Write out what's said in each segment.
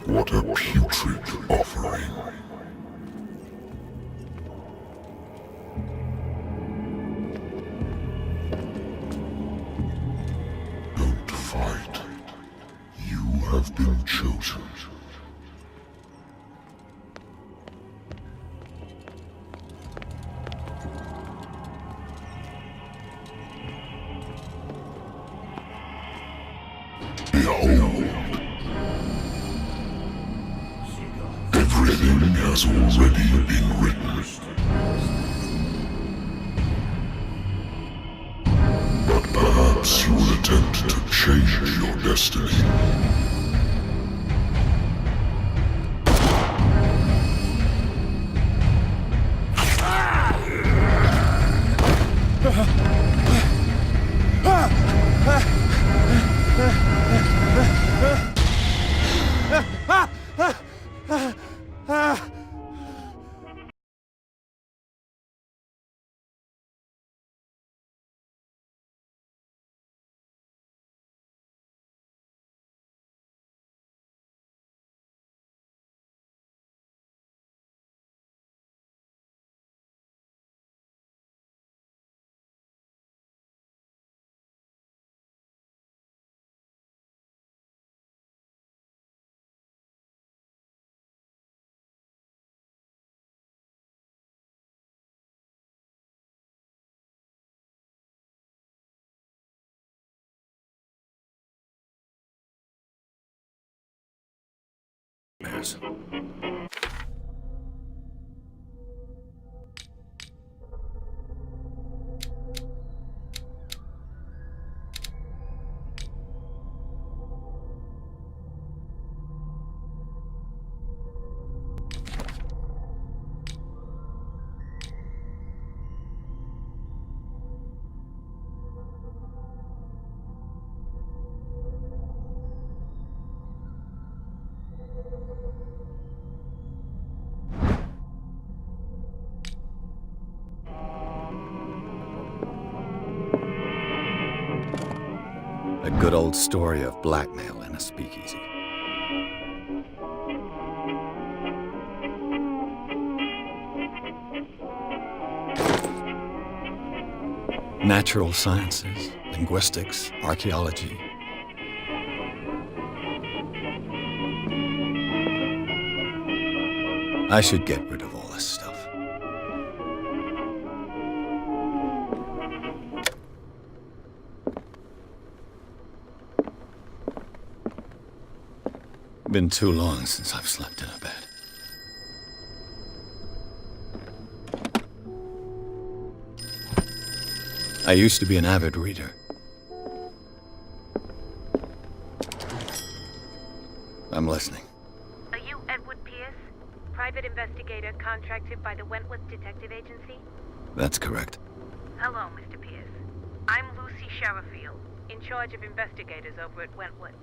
What a putrid offering. Don't fight. You have been chosen. Behold. Everything has already been written. But perhaps you will attempt to change your destiny. Yes. A good old story of blackmail in a speakeasy. Natural sciences, linguistics, archaeology. I should get rid of all this stuff. Been too long since I've slept in a bed. I used to be an avid reader. I'm listening. Are you Edward Pierce, private investigator contracted by the Wentworth Detective Agency? That's correct. Hello, Mr. Pierce. I'm Lucy Sherifield, in charge of investigators over at Wentworth.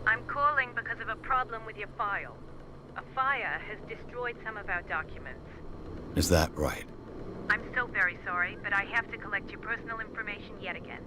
I'm calling because of a problem with your file. A fire has destroyed some of our documents. Is that right? I'm so very sorry, but I have to collect your personal information yet again.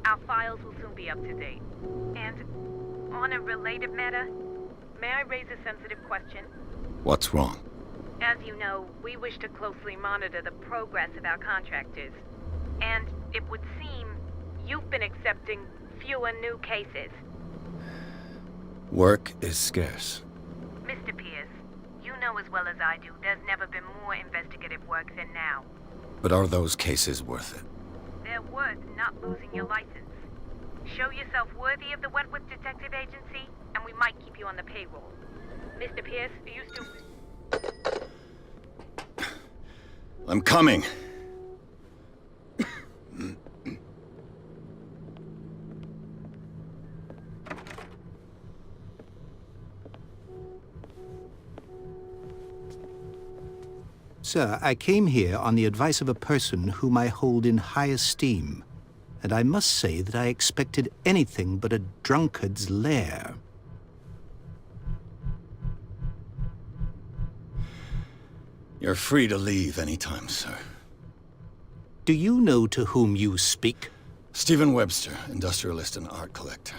Our files will soon be up to date. And On a related matter, may I raise a sensitive question? What's wrong? As you know, we wish to closely monitor the progress of our contractors. And it would seem you've been accepting fewer new cases. Work is scarce. Mr. Pierce, you know as well as I do, there's never been more investigative work than now. But are those cases worth it? They're worth not losing your license. Show yourself worthy of the Wentworth Detective Agency, and we might keep you on the payroll. Mr. Pierce, are you still... I'm coming. Sir, I came here on the advice of a person whom I hold in high esteem, and I must say that I expected anything but a drunkard's lair. You're free to leave anytime, sir. Do you know to whom you speak? Stephen Webster, industrialist and art collector.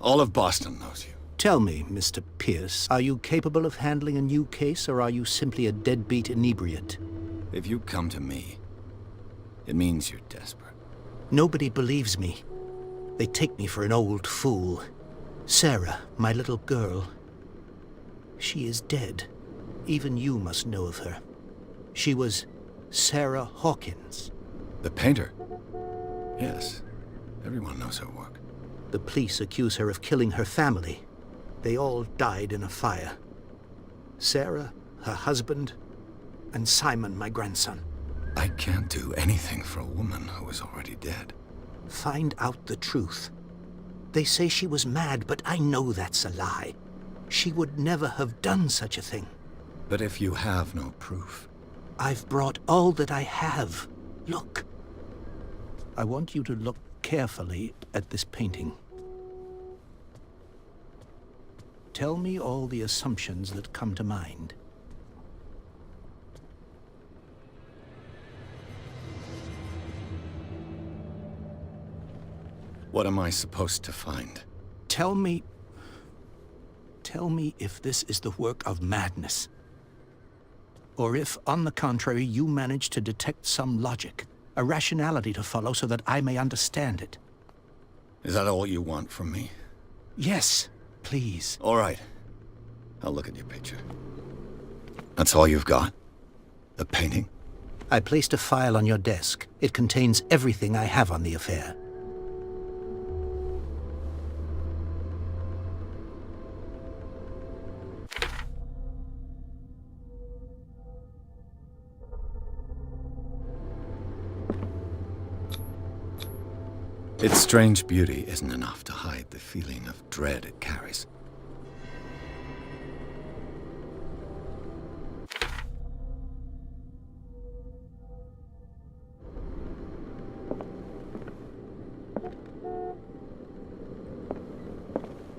All of Boston knows you. Tell me, Mr. Pierce, are you capable of handling a new case, or are you simply a deadbeat inebriate? If you come to me, it means you're desperate. Nobody believes me. They take me for an old fool. Sarah, my little girl, she is dead. Even you must know of her. She was Sarah Hawkins. The painter? Yes. Everyone knows her work. The police accuse her of killing her family. They all died in a fire. Sarah, her husband, and Simon, my grandson. I can't do anything for a woman who is already dead. Find out the truth. They say she was mad, but I know that's a lie. She would never have done such a thing. But if you have no proof... I've brought all that I have. Look. I want you to look carefully at this painting. Tell me all the assumptions that come to mind. What am I supposed to find? Tell me if this is the work of madness. Or if, on the contrary, you manage to detect some logic, a rationality to follow so that I may understand it. Is that all you want from me? Yes, please. All right. I'll look at your picture. That's all you've got? The painting? I placed a file on your desk. It contains everything I have on the affair. Its strange beauty isn't enough to hide the feeling of dread it carries.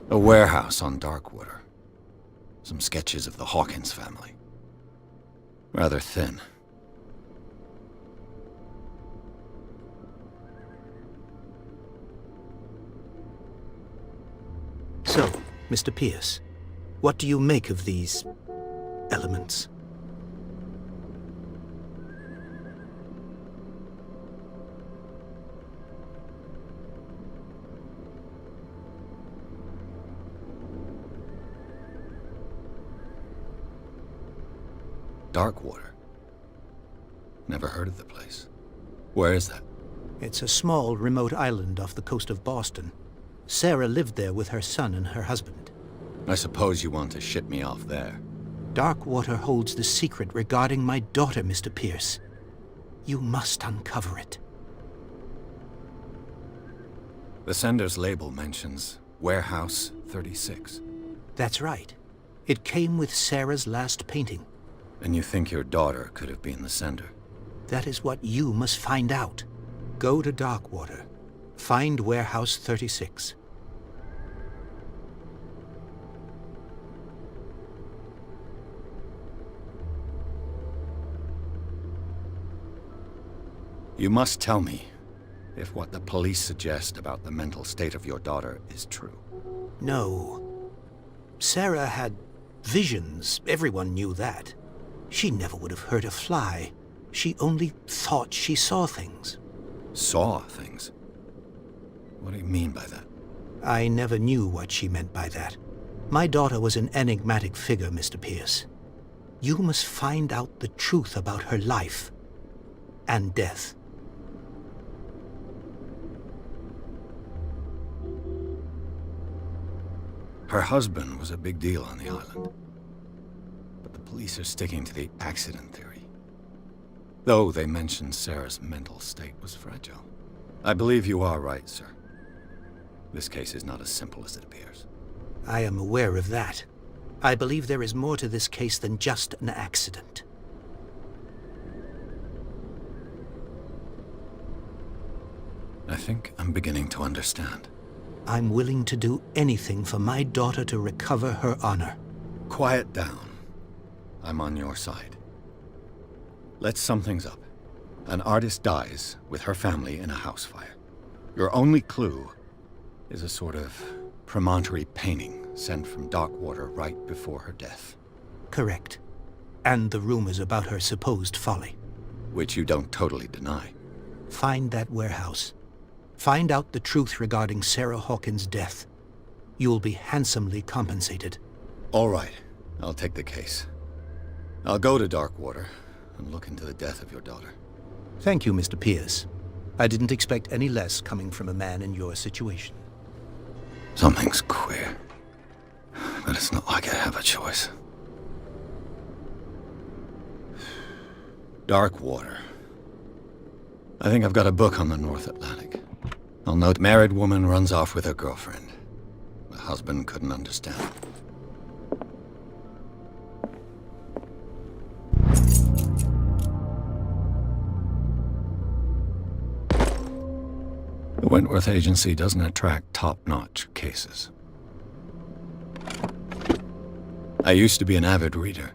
A warehouse on Darkwater. Some sketches of the Hawkins family. Rather thin. So, Mr. Pierce, what do you make of these elements? Darkwater. Never heard of the place. Where is that? It's a small, remote island off the coast of Boston. Sarah lived there with her son and her husband. I suppose you want to ship me off there. Darkwater holds the secret regarding my daughter, Mr. Pierce. You must uncover it. The sender's label mentions Warehouse 36. That's right. It came with Sarah's last painting. And you think your daughter could have been the sender? That is what you must find out. Go to Darkwater. Find Warehouse 36. You must tell me if what the police suggest about the mental state of your daughter is true. No. Sarah had visions. Everyone knew that. She never would have hurt a fly. She only thought she saw things. Saw things? What do you mean by that? I never knew what she meant by that. My daughter was an enigmatic figure, Mr. Pierce. You must find out the truth about her life and death. Her husband was a big deal on the island. But the police are sticking to the accident theory. Though they mentioned Sarah's mental state was fragile. I believe you are right, sir. This case is not as simple as it appears. I am aware of that. I believe there is more to this case than just an accident. I think I'm beginning to understand. I'm willing to do anything for my daughter to recover her honor. Quiet down. I'm on your side. Let's sum things up. An artist dies with her family in a house fire. Your only clue is a sort of promontory painting sent from Darkwater right before her death. Correct. And the rumors about her supposed folly. Which you don't totally deny. Find that warehouse. Find out the truth regarding Sarah Hawkins' death. You'll be handsomely compensated. All right. I'll take the case. I'll go to Darkwater and look into the death of your daughter. Thank you, Mr. Pierce. I didn't expect any less coming from a man in your situation. Something's queer. But it's not like I have a choice. Darkwater. I think I've got a book on the North Atlantic. I'll note married woman runs off with her girlfriend. The husband couldn't understand. The Wentworth Agency doesn't attract top-notch cases. I used to be an avid reader.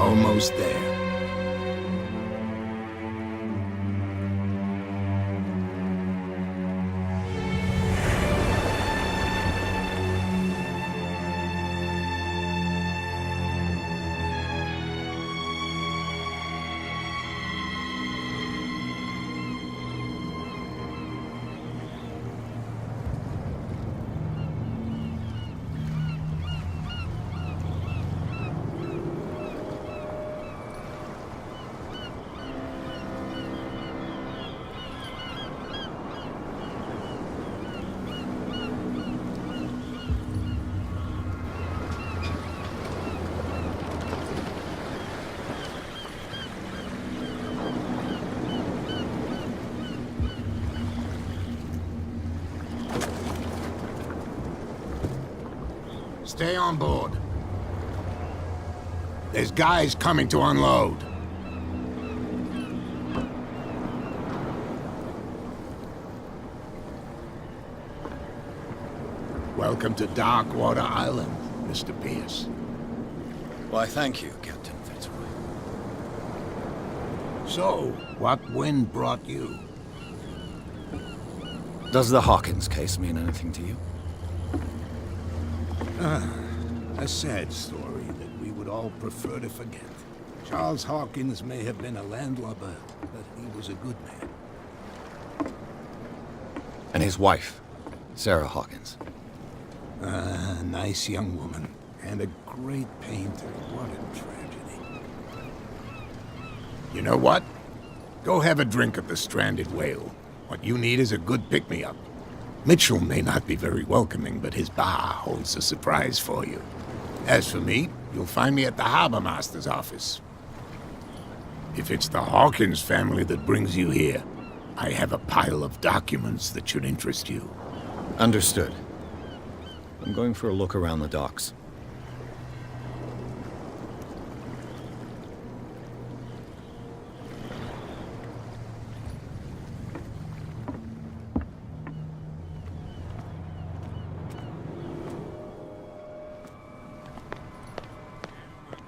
Almost there. Stay on board. There's guys coming to unload. Welcome to Darkwater Island, Mr. Pierce. Why, thank you, Captain Fitzroy. So, what wind brought you? Does the Hawkins case mean anything to you? A sad story that we would all prefer to forget. Charles Hawkins may have been a landlubber, but he was a good man. And his wife, Sarah Hawkins. A nice young woman, and a great painter. What a tragedy. You know what? Go have a drink at the Stranded Whale. What you need is a good pick-me-up. Mitchell may not be very welcoming, but his bar holds a surprise for you. As for me, you'll find me at the Harbor Master's office. If it's the Hawkins family that brings you here, I have a pile of documents that should interest you. Understood. I'm going for a look around the docks.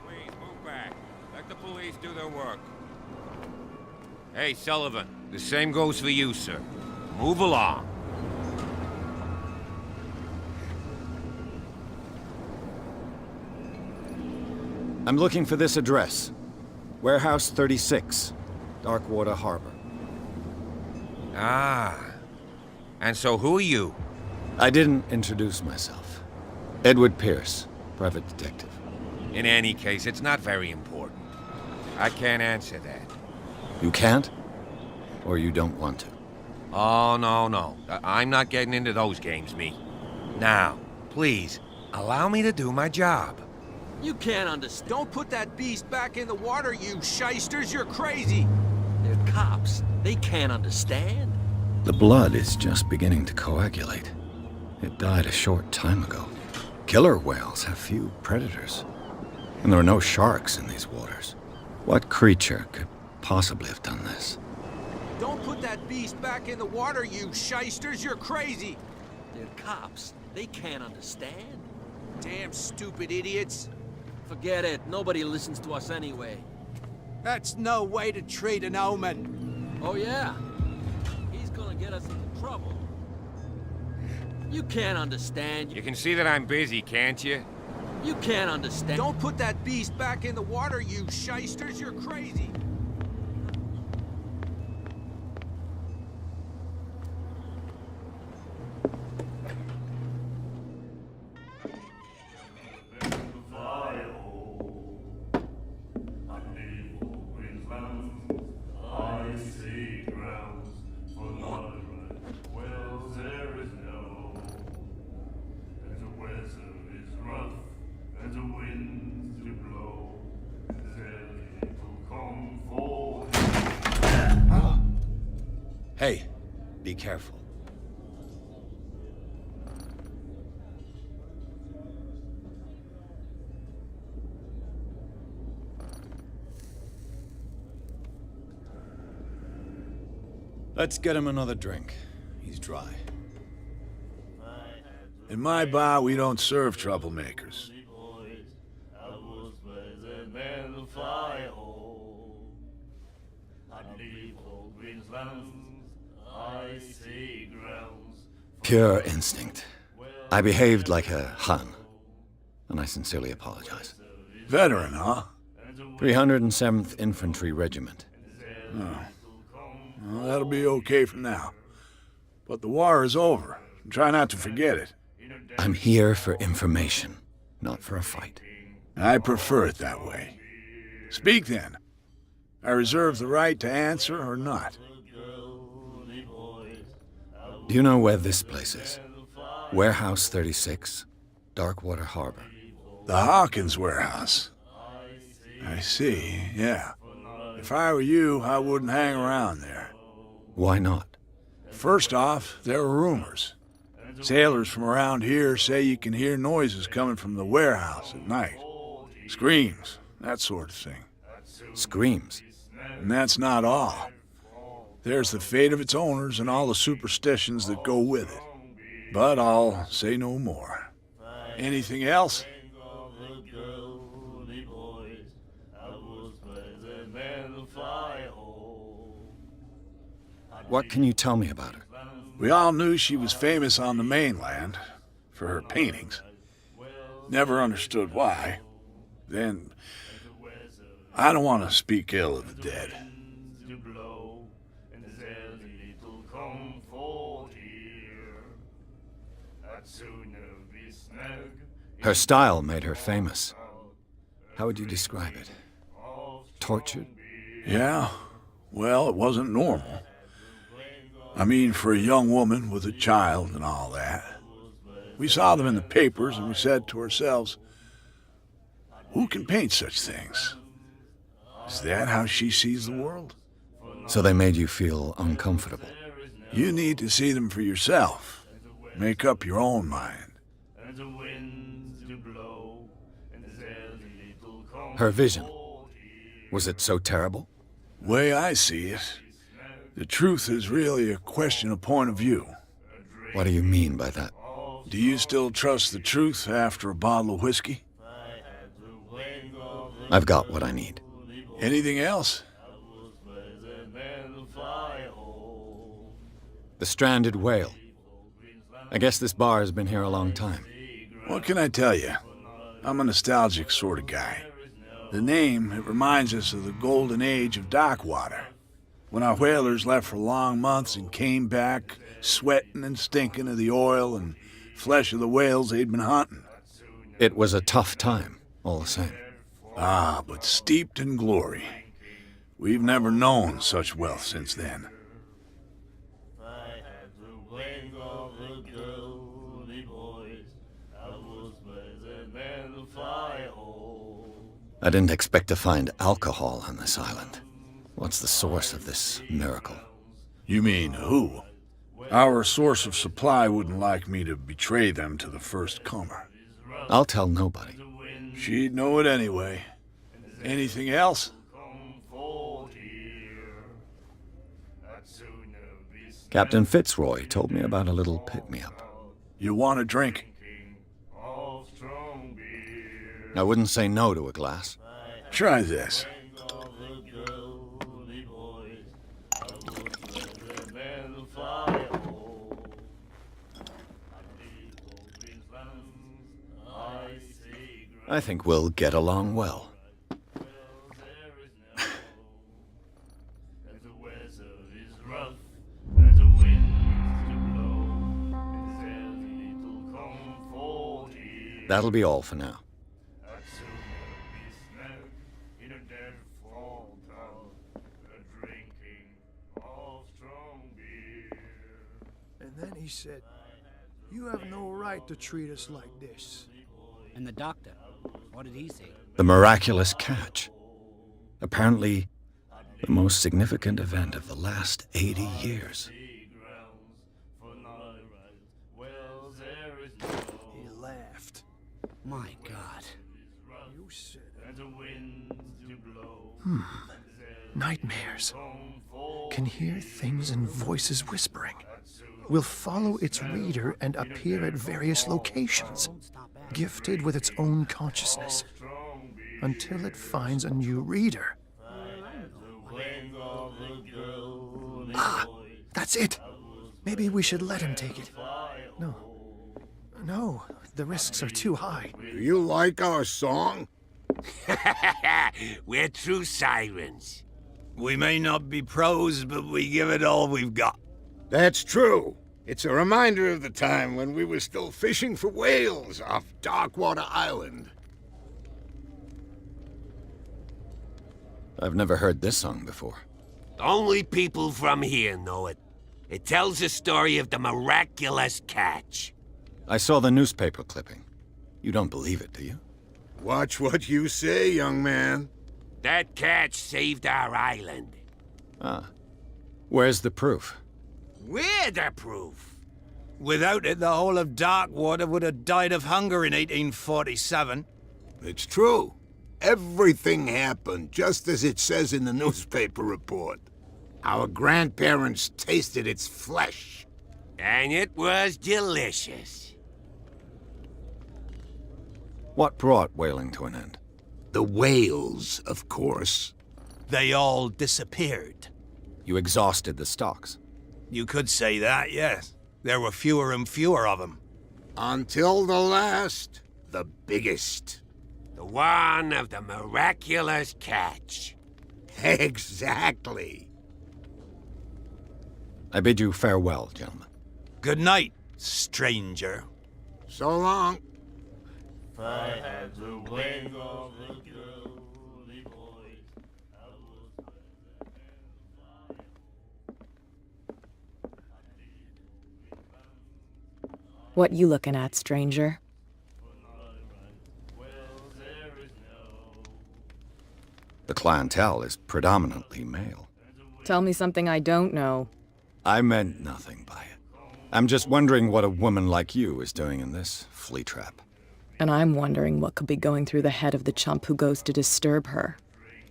Please, move back. Let the police do their work. Hey, Sullivan, the same goes for you, sir. Move along. I'm looking for this address. Warehouse 36, Darkwater Harbor. Ah. And so who are you? I didn't introduce myself. Edward Pierce, private detective. In any case, it's not very important. I can't answer that. You can't? Or you don't want to? Oh, no. I'm not getting into those games, me. Now, please, allow me to do my job. You can't understand. Don't put that beast back in the water, you shysters. You're crazy. They're cops. They can't understand. The blood is just beginning to coagulate. It died a short time ago. Killer whales have few predators. And there are no sharks in these waters. What creature could possibly have done this? Don't put that beast back in the water, you shysters. You're crazy. They're cops. They can't understand. Damn stupid idiots. Forget it. Nobody listens to us anyway. That's no way to treat an omen. Oh, yeah? He's gonna get us into trouble. You can't understand. You can see that I'm busy, can't you? You can't understand. Don't put that beast back in the water, you shysters. You're crazy. Hey, be careful. Let's get him another drink. He's dry. In my bar, we don't serve troublemakers. Pure instinct. I behaved like a Hun, and I sincerely apologize. Veteran, huh? 307th Infantry Regiment. Well, that'll be okay for now. But the war is over. Try not to forget it. I'm here for information, not for a fight. I prefer it that way. Speak then. I reserve the right to answer or not. Do you know where this place is? Warehouse 36, Darkwater Harbor. The Hawkins warehouse. I see, yeah. If I were you, I wouldn't hang around there. Why not? First off, there are rumors. Sailors from around here say you can hear noises coming from the warehouse at night. Screams, that sort of thing. Screams. And that's not all. There's the fate of its owners and all the superstitions that go with it. But I'll say no more. Anything else? What can you tell me about her? We all knew she was famous on the mainland for her paintings. Never understood why. Then, I don't want to speak ill of the dead. Her style made her famous. How would you describe it? Tortured? Yeah, well, it wasn't normal. I mean, for a young woman with a child and all that. We saw them in the papers and we said to ourselves, who can paint such things? Is that how she sees the world? So they made you feel uncomfortable. You need to see them for yourself. Make up your own mind. Her vision. Was it so terrible? Way I see it, the truth is really a question of point of view. What do you mean by that? Do you still trust the truth after a bottle of whiskey? I've got what I need. Anything else? The stranded whale. I guess this bar has been here a long time. What can I tell you? I'm a nostalgic sort of guy. The name, it reminds us of the golden age of dock water. When our whalers left for long months and came back sweating and stinking of the oil and flesh of the whales they'd been hunting. It was a tough time, all the same. Ah, but steeped in glory. We've never known such wealth since then. I didn't expect to find alcohol on this island. What's the source of this miracle? You mean who? Our source of supply wouldn't like me to betray them to the first comer. I'll tell nobody. She'd know it anyway. Anything else? Captain Fitzroy told me about a little pick-me-up. You want a drink? I wouldn't say no to a glass. Try this. I think we'll get along well. That'll be all for now. And then he said, "You have no right to treat us like this." And the doctor, what did he say? The miraculous catch. Apparently, the most significant event of the last 80 years. He laughed. My God. You said it. Nightmares. Can hear things and voices whispering. Will follow its reader and appear at various locations, gifted with its own consciousness, until it finds a new reader. Ah, that's it. Maybe we should let him take it. No, the risks are too high. Do you like our song? We're true sirens. We may not be pros, but we give it all we've got. That's true. It's a reminder of the time when we were still fishing for whales off Darkwater Island. I've never heard this song before. Only people from here know it. It tells the story of the miraculous catch. I saw the newspaper clipping. You don't believe it, do you? Watch what you say, young man. That catch saved our island. Ah. Where's the proof? We're the proof. Without it, the whole of Darkwater would have died of hunger in 1847. It's true. Everything happened just as it says in the newspaper report. Our grandparents tasted its flesh. And it was delicious. What brought whaling to an end? The whales, of course. They all disappeared. You exhausted the stocks. You could say that, yes. There were fewer and fewer of them. Until the last, the biggest. The one of the miraculous catch. Exactly. I bid you farewell, gentlemen. Good night, stranger. So long. If I had the wings of the girly boys, I would spread them and fly. What you looking at, stranger? The clientele is predominantly male. Tell me something I don't know. I meant nothing by it. I'm just wondering what a woman like you is doing in this flea trap. And I'm wondering what could be going through the head of the chump who goes to disturb her.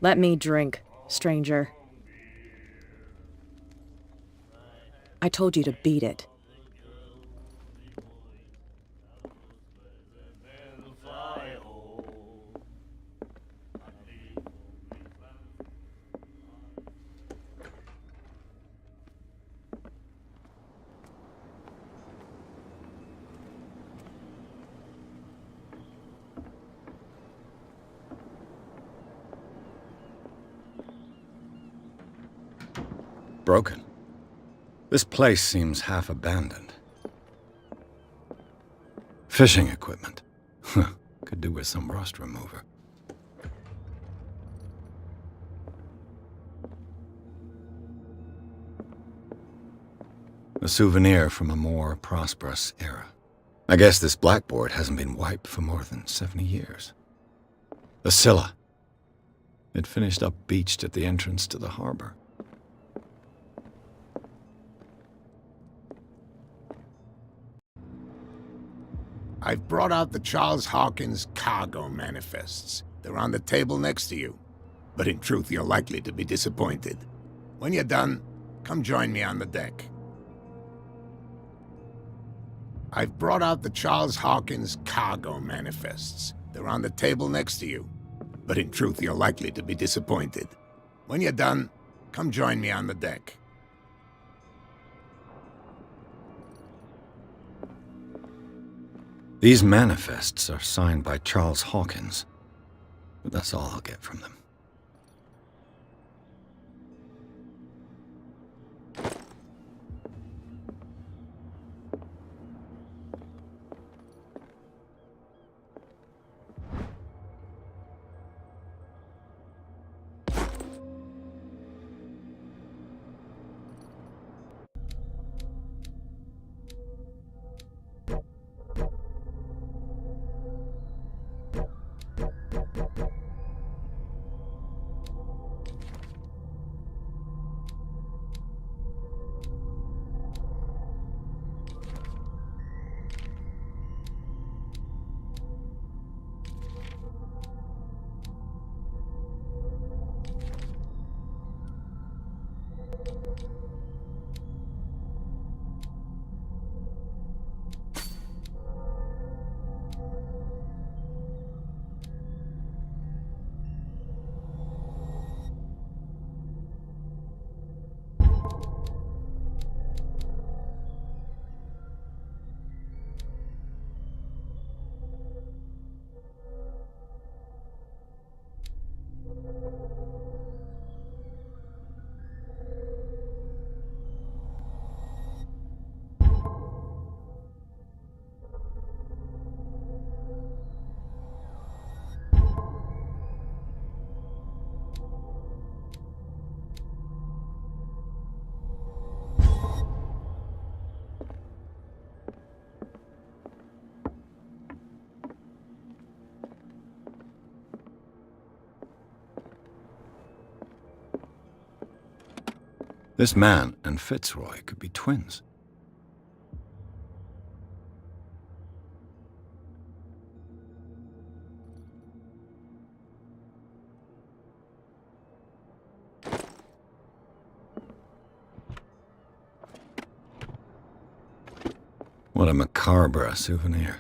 Let me drink, stranger. I told you to beat it. Broken. This place seems half abandoned. Fishing equipment. Could do with some rust remover. A souvenir from a more prosperous era. I guess this blackboard hasn't been wiped for more than 70 years. The Scylla. It finished up beached at the entrance to the harbor. I've brought out the Charles Hawkins cargo manifests. They're on the table next to you. But in truth, you're likely to be disappointed. When you're done, come join me on the deck. I've brought out the Charles Hawkins cargo manifests. They're on the table next to you. But in truth, you're likely to be disappointed. When you're done, come join me on the deck. These manifests are signed by Charles Hawkins, but that's all I'll get from them. This man and Fitzroy could be twins. What a macabre souvenir.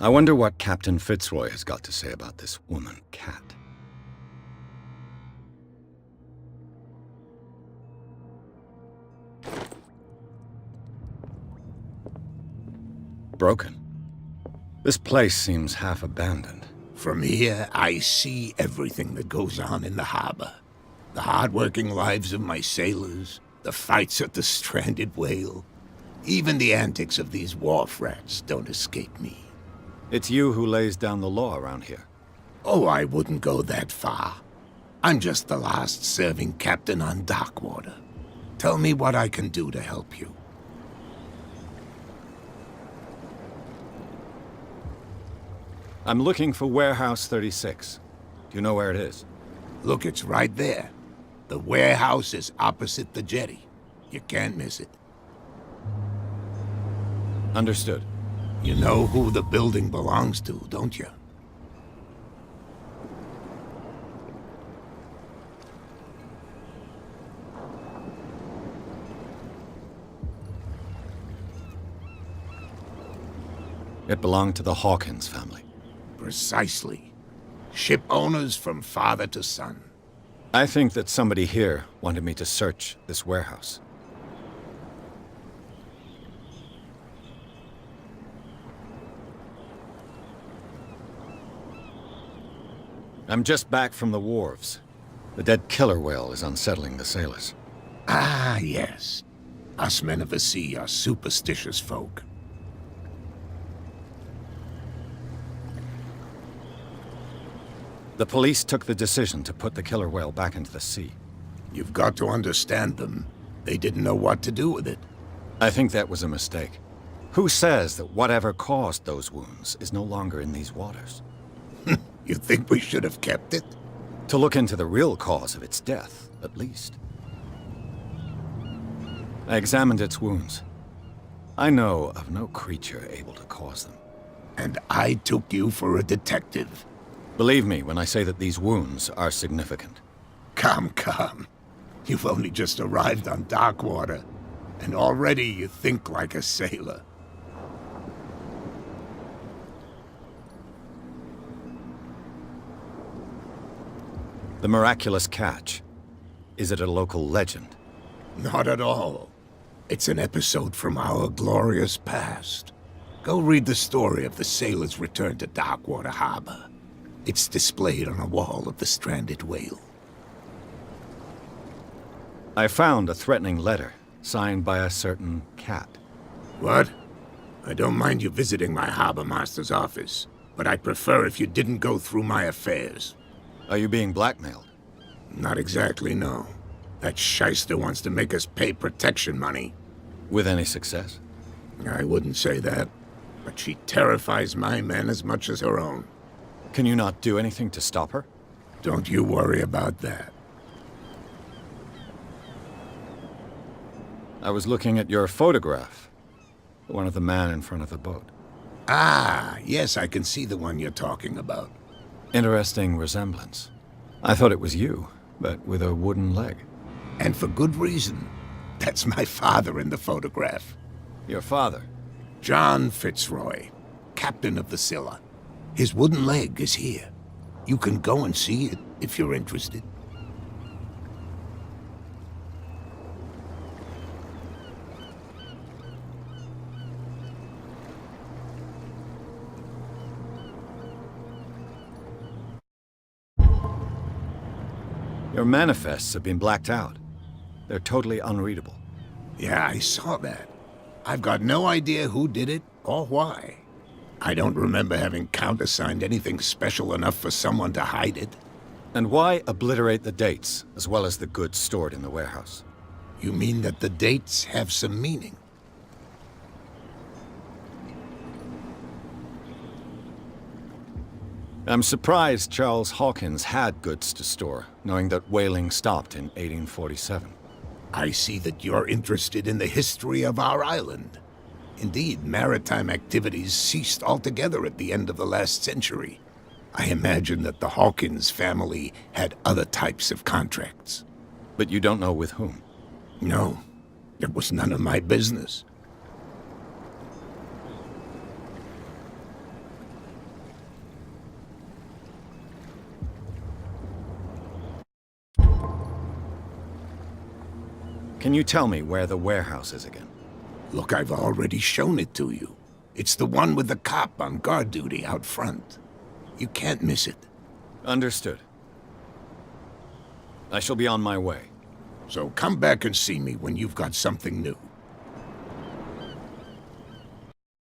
I wonder what Captain Fitzroy has got to say about this woman, Cat. Broken. This place seems half abandoned. From here, I see everything that goes on in the harbor. The hard-working lives of my sailors, the fights at the stranded whale. Even the antics of these wharf rats don't escape me. It's you who lays down the law around here. Oh, I wouldn't go that far. I'm just the last serving captain on Darkwater. Tell me what I can do to help you. I'm looking for Warehouse 36. Do you know where it is? Look, it's right there. The warehouse is opposite the jetty. You can't miss it. Understood. You know who the building belongs to, don't you? It belonged to the Hawkins family. Precisely. Ship owners from father to son. I think that somebody here wanted me to search this warehouse. I'm just back from the wharves. The dead killer whale is unsettling the sailors. Ah, yes. Us men of the sea are superstitious folk. The police took the decision to put the killer whale back into the sea. You've got to understand them. They didn't know what to do with it. I think that was a mistake. Who says that whatever caused those wounds is no longer in these waters? You think we should have kept it? To look into the real cause of its death, at least. I examined its wounds. I know of no creature able to cause them. And I took you for a detective. Believe me when I say that these wounds are significant. Come. You've only just arrived on Darkwater, and already you think like a sailor. The miraculous catch. Is it a local legend? Not at all. It's an episode from our glorious past. Go read the story of the sailors' return to Darkwater Harbor. It's displayed on a wall of the stranded whale. I found a threatening letter, signed by a certain Cat. What? I don't mind you visiting my harbor master's office, but I'd prefer if you didn't go through my affairs. Are you being blackmailed? Not exactly, no. That shyster wants to make us pay protection money. With any success? I wouldn't say that, but she terrifies my men as much as her own. Can you not do anything to stop her? Don't you worry about that. I was looking at your photograph. One of the man in front of the boat. Ah, yes, I can see the one you're talking about. Interesting resemblance. I thought it was you, but with a wooden leg. And for good reason. That's my father in the photograph. Your father? John Fitzroy, captain of the Scylla. His wooden leg is here. You can go and see it if you're interested. Your manifests have been blacked out. They're totally unreadable. Yeah, I saw that. I've got no idea who did it or why. I don't remember having countersigned anything special enough for someone to hide it. And why obliterate the dates, as well as the goods stored in the warehouse? You mean that the dates have some meaning? I'm surprised Charles Hawkins had goods to store, knowing that whaling stopped in 1847. I see that you're interested in the history of our island. Indeed, maritime activities ceased altogether at the end of the last century. I imagine that the Hawkins family had other types of contracts. But you don't know with whom? No, it was none of my business. Can you tell me where the warehouse is again? Look, I've already shown it to you. It's the one with the cop on guard duty out front. You can't miss it. Understood. I shall be on my way. So come back and see me when you've got something new.